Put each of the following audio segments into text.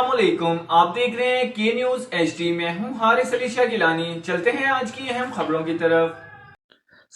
अस्सलामुअलैकुम। आप देख रहे हैं के न्यूज HD। मैं हूं हारिस अली शाह गिलानी। चलते हैं आज की अहम खबरों की तरफ।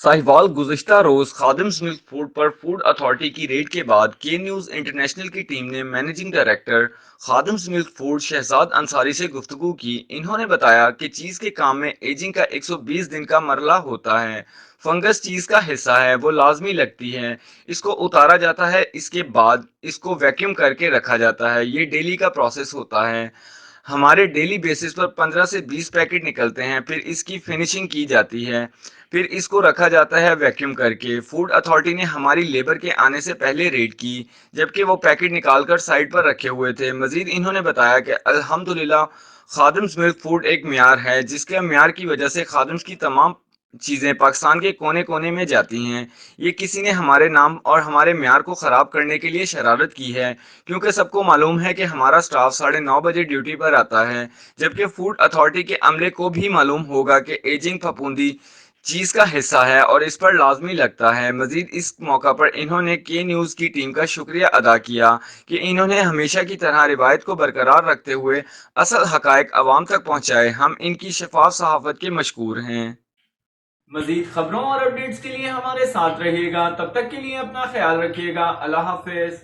साहिवाल गुज़िश्ता रोज खादिम्स मिल्क फूड पर फूड अथॉरिटी की रेड के बाद के न्यूज इंटरनेशनल की टीम ने managing director Khadim's milk food Shahzad Ansari से गुफ्तगू की। इन्होंने बताया कि चीज के काम में एजिंग का 120 दिन का मरला होता है। फंगस चीज का हिस्सा है, वो लाजमी लगती है। इसको उतारा जाता है, इसके बाद इसको वैक्यूम करके रखा जाता है। ये डेली का प्रोसेस होता है। हमारे डेली बेसिस पर 15 से 20 पैकेट निकलते हैं, फिर इसकी फिनिशिंग की जाती है, फिर इसको रखा जाता है वैक्यूम करके। फूड अथॉरिटी ने हमारी लेबर के आने से पहले रेड की, जबकि वो पैकेट निकालकर साइड पर रखे हुए थे। मजीद इन्होंने बताया कि अल्हम्दुलिल्लाह खादिम्स मिल्क फूड एक म्यार है, जिसके म्यार की वजह से खादिम्स की तमाम चीज़ें पाकिस्तान के कोने कोने में जाती हैं। ये किसी ने हमारे नाम और हमारे म्यार को ख़राब करने के लिए शरारत की है, क्योंकि सबको मालूम है कि हमारा स्टाफ 9:30 ड्यूटी पर आता है, जबकि फूड अथॉरिटी के अमले को भी मालूम होगा कि एजिंग फफूंदी चीज का हिस्सा है और इस पर लाजमी लगता है। मजीद इस मौका पर इन्होंने के न्यूज की टीम का शुक्रिया अदा किया कि इन्होंने हमेशा की तरह रिवायत को बरकरार रखते हुए असल हकायक अवाम तक पहुंचाए। हम इनकी शफाफ सहाफत के मशकूर हैं। मजीद खबरों और अपडेट्स के लिए हमारे साथ रहिएगा। तब तक के लिए अपना ख्याल रखिएगा। अल्लाह हाफिज।